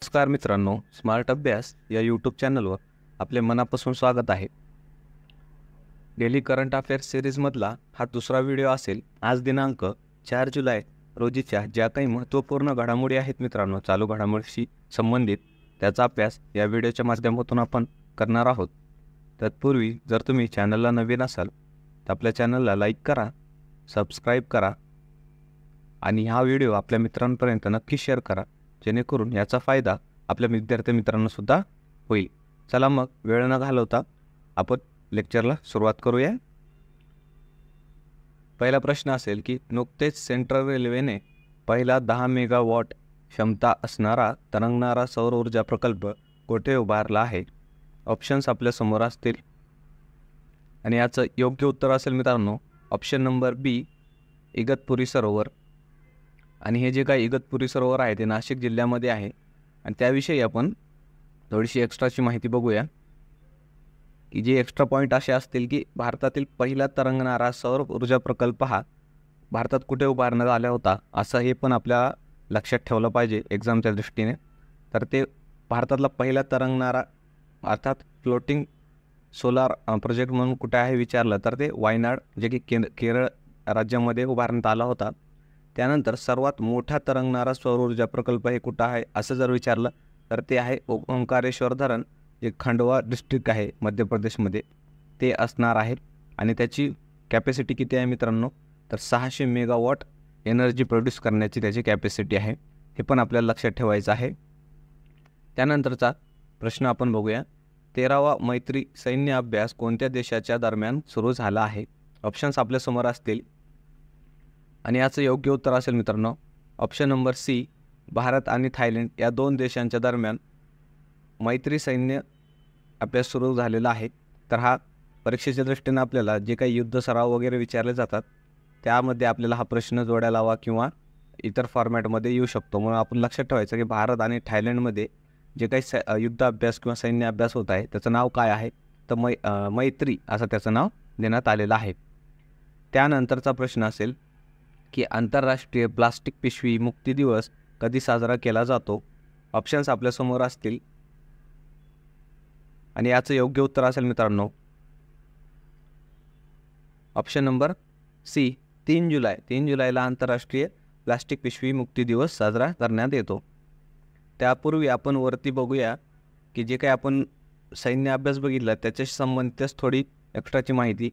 नमस्कार मित्रांनो, स्मार्ट अभ्यास या यूट्यूब चॅनलवर आपले मनापासून स्वागत आहे. डेली करंट अफेअर्स सिरीजमधला हा दुसरा व्हिडिओ असेल. आज दिनांक 4 जुलै रोजीच्या ज्या काही महत्त्वपूर्ण घडामोडी आहेत मित्रांनो, चालू घडामोडीशी संबंधित त्याचा अभ्यास या व्हिडिओच्या माध्यमातून आपण करणार आहोत. तत्पूर्वी जर तुम्ही चॅनलला नवीन असाल तर आपल्या चॅनलला लाईक करा, सबस्क्राईब करा आणि हा व्हिडिओ आपल्या मित्रांपर्यंत नक्की शेअर करा, जेणेकरून याचा फायदा आपल्या विद्यार्थी मित्रांना सुद्धा होईल. चला मग वेळ न घालवता आपण लेक्चरला सुरुवात करूया. पहिला प्रश्न असेल की नुकतेच सेंट्रल रेल्वेने पहिला 10 मेगावॉट क्षमता असणारा तरंगणारा सौर ऊर्जा प्रकल्प कुठे उभारला आहे? ऑप्शन्स आपल्या समोर असतील आणि याचं योग्य उत्तर असेल मित्रांनो ऑप्शन नंबर बी, इगतपुरी सरोवर. आणि हे जे काही इगतपुरी सरोवर आहे ते नाशिक जिल्ह्यामध्ये आहे. आणि त्याविषयी आपण थोडीशी एक्स्ट्राची माहिती बघूया की जे एक्स्ट्रा पॉईंट असे असतील की भारतातील पहिला तरंगणारा सौर ऊर्जा प्रकल्प हा भारतात कुठे उभारण्यात आला होता, असं हे पण आपल्याला लक्षात ठेवलं पाहिजे एक्झामच्या दृष्टीने. तर ते भारतातला पहिला तरंगणारा अर्थात फ्लोटिंग सोलार प्रोजेक्ट म्हणून कुठे आहे विचारलं तर ते वायनाड जे की केरळ राज्यामध्ये उभारण्यात आला होता. त्यानंतर सर्वात मोठा तरंगणारा सौर ऊर्जा प्रकल्प हे कुठं आहे असं जर विचारलं तर ते आहे ओंकारेश्वर धरण, जे खंडवा डिस्ट्रिक्ट आहे मध्य प्रदेशमध्ये, ते असणार आहे. आणि त्याची कॅपॅसिटी किती आहे मित्रांनो, तर 600 मेगावॉट एनर्जी प्रोड्यूस करण्याची त्याची कॅपॅसिटी आहे. हे पण आपल्याला लक्षात ठेवायचं आहे. त्यानंतरचा प्रश्न आपण बघूया. 13वा मैत्री सैन्य अभ्यास कोणत्या देशाच्या दरम्यान सुरू झाला आहे? ऑप्शन्स आपल्यासमोर असतील आणि याचं योग्य उत्तर असेल मित्रांनो ऑप्शन नंबर सी, भारत आणि थायलंड या दोन देशांच्या दरम्यान मैत्री सैन्य अभ्यास सुरू झालेला आहे. तर हा परीक्षेच्या दृष्टीने आपल्याला जे काही युद्ध सराव वगैरे विचारले जातात त्यामध्ये आपल्याला हा प्रश्न जोडायला हवा किंवा इतर फॉर्मॅटमध्ये येऊ शकतो. म्हणून आपण लक्षात ठेवायचं की भारत आणि थायलंडमध्ये जे काही युद्ध अभ्यास किंवा सैन्य अभ्यास होत आहे त्याचं नाव काय आहे, तर मैत्री असं त्याचं नाव देण्यात आलेलं आहे. त्यानंतरचा प्रश्न असेल की आंतरराष्ट्रीय प्लास्टिक पिशवी मुक्ती दिवस कधी साजरा केला जातो? ऑप्शन्स आपल्यासमोर असतील आणि याचं योग्य उत्तर असेल मित्रांनो ऑप्शन नंबर सी, 3 जुलै. 3 जुलैला आंतरराष्ट्रीय प्लास्टिक पिशवी मुक्ती दिवस साजरा करण्यात येतो. त्यापूर्वी आपण वरती बघूया की जे काही आपण सैन्य अभ्यास बघितला त्याच्याशी संबंधितच थोडी एक्स्ट्राची माहिती.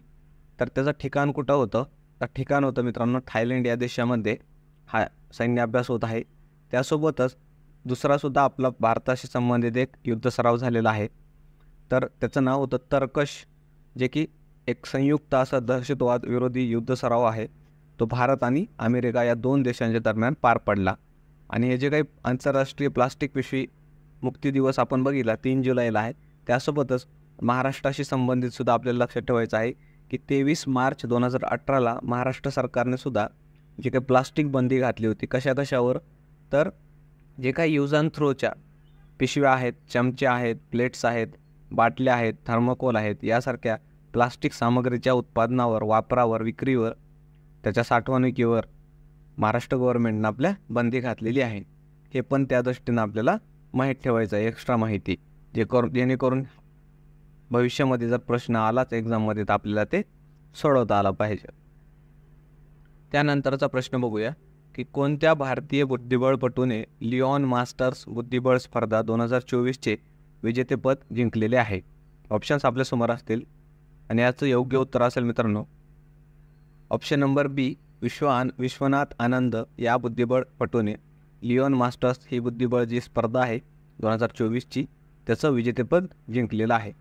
तर त्याचं ठिकाण कुठं होतं, तर ठिकाण होतं मित्रांनो थायलंड या देशामध्ये हा सैन्य अभ्यास होत आहे. त्यासोबतच दुसरासुद्धा आपला भारताशी संबंधित एक युद्ध सराव झालेला आहे. तर त्याचं नाव होतं तरकश, जे की एक संयुक्त असा दहशतवाद विरोधी युद्ध सराव आहे. तो भारत आणि अमेरिका या दोन देशांच्या दरम्यान पार पडला. आणि हे जे काही आंतरराष्ट्रीय प्लास्टिक पिशवी मुक्ती दिवस आपण बघितला 3 जुलैला आहे. त्यासोबतच महाराष्ट्राशी संबंधित सुद्धा आपल्याला लक्षात ठेवायचं आहे की 23 मार्च 2018ला महाराष्ट्र सरकारने सुद्धा जे काही प्लास्टिक बंदी घातली होती. कशावर, तर जे काही यूज अँड थ्रोच्या पिशव्या आहेत, चमचे आहेत, प्लेट्स आहेत, बाटल्या आहेत, थर्मोकोल आहेत, यासारख्या प्लास्टिक सामग्रीच्या उत्पादनावर, वापरावर, विक्रीवर, त्याच्या साठवणुकीवर महाराष्ट्र गव्हर्नमेंटनं आपल्या बंदी घातलेली आहे. हे पण त्या दृष्टीनं आपल्याला माहीत ठेवायचं आहे, एक्स्ट्रा माहिती, जेणेकरून भविष्यामध्ये जर प्रश्न आलाच एक्झाममध्ये तर आपल्याला ते सोडवता आला पाहिजे. त्यानंतरचा प्रश्न बघूया की कोणत्या भारतीय बुद्धिबळपटूने लिओन मास्टर्स बुद्धिबळ स्पर्धा 2024चे विजेतेपद जिंकलेले आहे? ऑप्शन्स आपल्यासमोर असतील आणि याचं योग्य उत्तर असेल मित्रांनो ऑप्शन नंबर बी, विश्वनाथ आनंद या बुद्धिबळपटूने लिओन मास्टर्स ही बुद्धिबळ जी स्पर्धा आहे 2024ची त्याचं विजेतेपद जिंकलेलं आहे.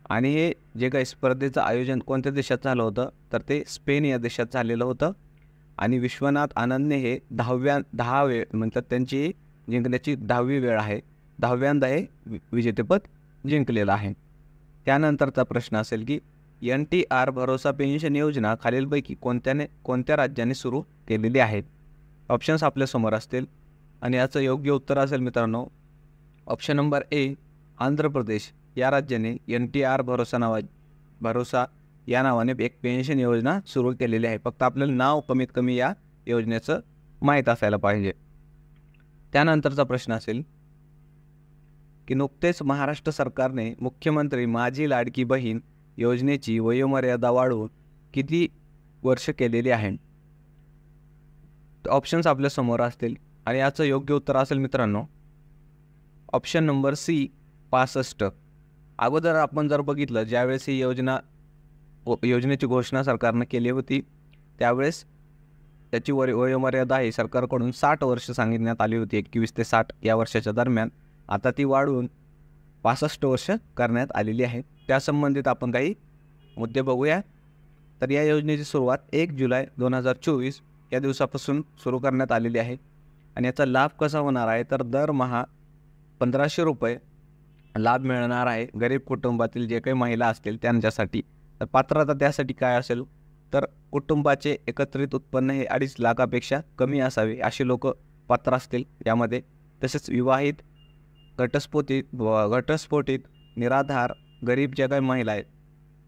आणि हे जे काही स्पर्धेचं आयोजन कोणत्या देशात झालं होतं, तर ते स्पेन या देशात झालेलं होतं. आणि विश्वनाथ आनंदने हे 10 वेळ म्हणतात त्यांची जिंकण्याची 10वी वेळ आहे, 10व्यांदा हे विजेतेपद जिंकलेलं आहे. त्यानंतरचा प्रश्न असेल की NTR भरोसा पेन्शन योजना खालीलपैकी कोणत्या राज्याने सुरू केलेली आहेत? ऑप्शन्स आपल्यासमोर असतील आणि याचं योग्य उत्तर असेल मित्रांनो option number A, Andhra Pradesh या राज्याने NTR भरोसा या नावाने एक पेन्शन योजना सुरू केलेली आहे. फक्त आपल्याला नाव कमीत कमी या योजनेचं माहीत असायला पाहिजे. त्यानंतरचा प्रश्न असेल की नुकतेच महाराष्ट्र सरकारने मुख्यमंत्री माझी लाडकी बहीण योजनेची वयोमर्यादा वाढवून किती वर्ष केलेली आहे? ऑप्शन्स आपल्या समोर असतील आणि याचं योग्य उत्तर असेल मित्रांनो ऑप्शन नंबर सी 65. अगोदर आपण जर बघितलं ज्यावेळेस ही योजनेची घोषणा सरकारनं केली होती त्यावेळेस त्याची वयोमर्यादा आहे सरकारकडून 60 वर्ष सांगितण्यात आली होती, 21 ते 60 या वर्षाच्या दरम्यान. आता ती वाढवून 65 वर्ष करण्यात आलेली आहे. त्यासंबंधित आपण काही मुद्दे बघूया. तर या योजनेची सुरुवात 1 जुलै 2024 या दिवसापासून सुरू करण्यात आलेली आहे आणि याचा लाभ कसा होणार आहे तर दरमहा 1500 रुपये लाभ मिळणार आहे गरीब कुटुंबातील जे काही महिला असतील त्यांच्यासाठी. तर पात्रता त्यासाठी काय असेल तर कुटुंबाचे एकत्रित उत्पन्न हे 2.5 लाखापेक्षा कमी असावे अशी लोक पात्र असतील यामध्ये. तसेच विवाहित, घटस्फोटित, निराधार, गरीब ज्या काही महिला आहेत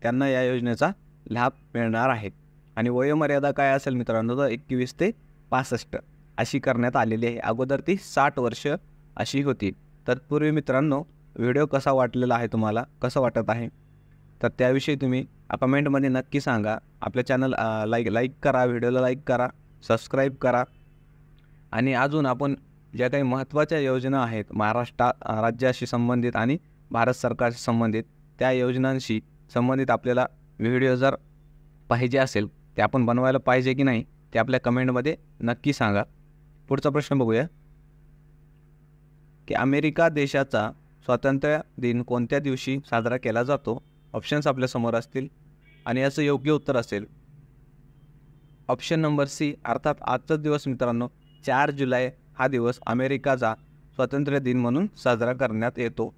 त्यांना या योजनेचा लाभ मिळणार आहे. आणि वयोमर्यादा काय असेल मित्रांनो तर 21 ते 65 अशी करण्यात आलेली आहे. अगोदर ती 60 वर्ष अशी होती. तत्पूर्वी मित्रांनो व्हिडिओ कसा वाटलेला आहे, तुम्हाला कसं वाटत आहे तर त्याविषयी तुम्ही कमेंटमध्ये नक्की सांगा. आपल्या चॅनल लाईक करा, व्हिडिओला लाईक करा, सबस्क्राईब करा. आणि अजून आपण ज्या काही महत्त्वाच्या योजना आहेत महाराष्ट्र राज्याशी संबंधित आणि भारत सरकारशी संबंधित त्या योजनांशी संबंधित आपल्याला व्हिडिओ जर पाहिजे असेल ते आपण बनवायला पाहिजे की नाही ते आपल्या कमेंटमध्ये नक्की सांगा. पुढचा प्रश्न बघूया की अमेरिका देशाचा स्वातंत्र्य दिन कोणत्या दिवशी साजरा केला जातो? ऑप्शन्स आपल्या समोर असतील आणि याचं योग्य उत्तर असेल ऑप्शन नंबर सी अर्थात आजचाच दिवस मित्रांनो 4 जुलै हा दिवस अमेरिकाचा स्वातंत्र्य दिन म्हणून साजरा करण्यात येतो.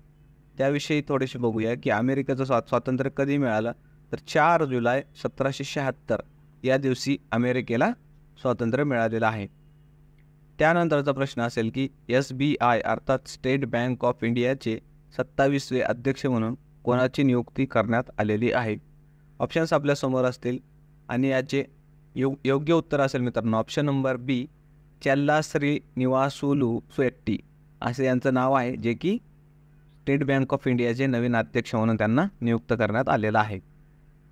त्याविषयी थोडेसे बघूया की अमेरिकेचं स्वातंत्र्य कधी मिळालं तर 4 जुलै 1776 या दिवशी अमेरिकेला स्वातंत्र्य मिळालेलं आहे. त्यानंतरचा प्रश्न असेल की SBI अर्थात स्टेट बँक ऑफ इंडियाचे 27वे अध्यक्ष म्हणून कोणाची नियुक्ती करण्यात आलेली आहे? ऑप्शन्स आपल्यासमोर असतील आणि याचे योग्य उत्तर असेल मित्रांनो ऑप्शन नंबर बी चेल्लाश्रीनिवासुलू शेट्टी असे यांचं नाव आहे, जे की स्टेट बँक ऑफ इंडियाचे नवीन अध्यक्ष म्हणून त्यांना नियुक्त करण्यात आलेलं आहे.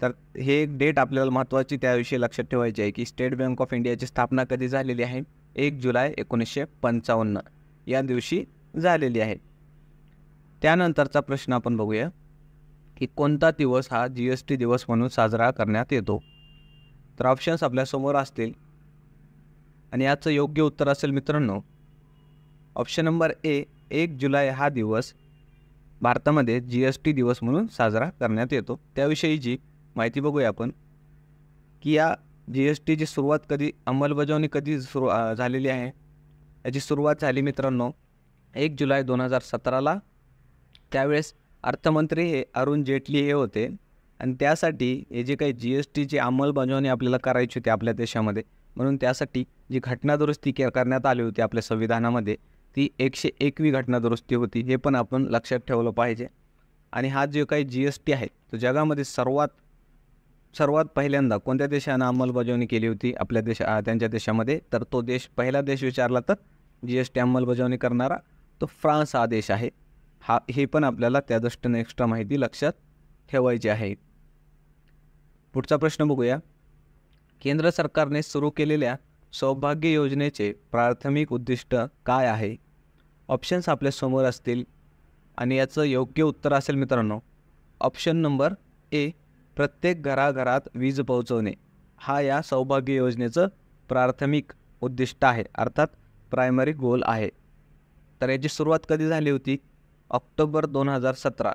तर हे एक डेट आपल्याला महत्त्वाची त्याविषयी लक्षात ठेवायची आहे की स्टेट बँक ऑफ इंडियाची स्थापना कधी झालेली आहे 1 जुलै 1955 या दिवशी झालेली आहे. त्यानंतरचा प्रश्न आपण बघूया की कोणता दिवस हा GST दिवस म्हणून साजरा करण्यात येतो? तर ऑप्शन्स आपल्यासमोर असतील आणि याचं योग्य उत्तर असेल मित्रांनो ऑप्शन नंबर ए 1 जुलै हा दिवस भारतामध्ये GST दिवस म्हणून साजरा करण्यात येतो. त्याविषयीची माहिती बघूया आपण की या GSTची सुरुवात कधी अंमलबजावणी कधी झालेली आहे. याची सुरुवात झाली मित्रांनो 1 जुलै 2017ला. त्यावेळेस अर्थमंत्री हे अरुण जेटली हे होते आणि त्यासाठी हे जे काही GSTची अंमलबजावणी आपल्याला करायची होती आपल्या देशामध्ये म्हणून त्यासाठी जी घटनादुरुस्ती करण्यात आली होती आपल्या संविधानामध्ये ती 101वी घटनादुरुस्ती होती. हे पण आपण लक्षात ठेवलं पाहिजे. आणि हा जो काही GST आहे तो जगामध्ये सर्वात पहिल्यांदा कोणत्या देशानं अंमलबजावणी केली होती आपल्या त्यांच्या देशामध्ये तर तो पहिला देश विचारला तर GST अंमलबजावणी करणारा तो फ्रान्स हा देश आहे. हे पण आपल्याला त्या दृष्टीने एक्स्ट्रा माहिती लक्षात ठेवायची आहे. पुढचा प्रश्न बघूया. केंद्र सरकारने सुरू केलेल्या सौभाग्य योजनेचे प्राथमिक उद्दिष्ट काय आहे? ऑप्शन्स आपल्या समोर असतील आणि याचं योग्य उत्तर असेल मित्रांनो ऑप्शन नंबर ए प्रत्येक घराघरात वीज पोहोचवणे हा या सौभाग्य योजनेचं प्राथमिक उद्दिष्ट आहे, अर्थात प्रायमरी गोल आहे. तर याची सुरुवात कधी झाली होती? ऑक्टोबर 2017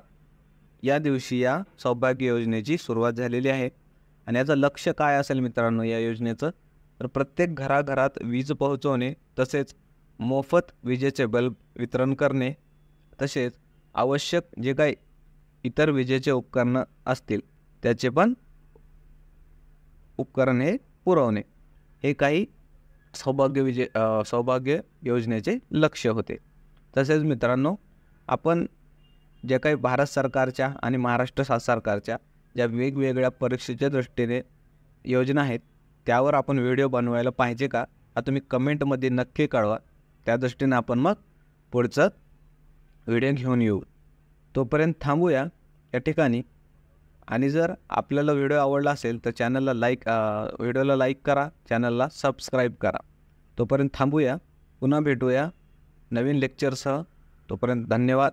या दिवशी या सौभाग्य योजनेची सुरुवात झालेली आहे. आणि याचं लक्ष काय असेल मित्रांनो या योजनेचं तर प्रत्येक घराघरात वीज पोहोचवणे, तसेच मोफत विजेचे बल्ब वितरण करणे, तसेच आवश्यक जे काही इतर विजेचे उपकरणं असतील त्याचे पण उपकरण हे पुरवणे हे काही सौभाग्य योजनेचे लक्ष्य होते. तसेच मित्रांनो आपण जे काही भारत सरकारच्या आणि महाराष्ट्र सरकारच्या ज्या वेगवेगळ्या परीक्षेच्या दृष्टीने योजना आहेत त्यावर आपण व्हिडिओ बनवायला पाहिजे का हा तुम्ही कमेंटमध्ये नक्की कळवा. त्या दृष्टीने आपण मग पुढचं व्हिडिओ घेऊन येऊ. तोपर्यंत थांबूया या ठिकाणी. आणि जर आपल्याला व्हिडिओ आवडला असेल तर व्हिडिओला लाईक करा, चॅनलला सबस्क्राईब करा. तोपर्यंत थांबूया, पुन्हा भेटूया नवीन लेक्चरसह. तोपर्यंत धन्यवाद.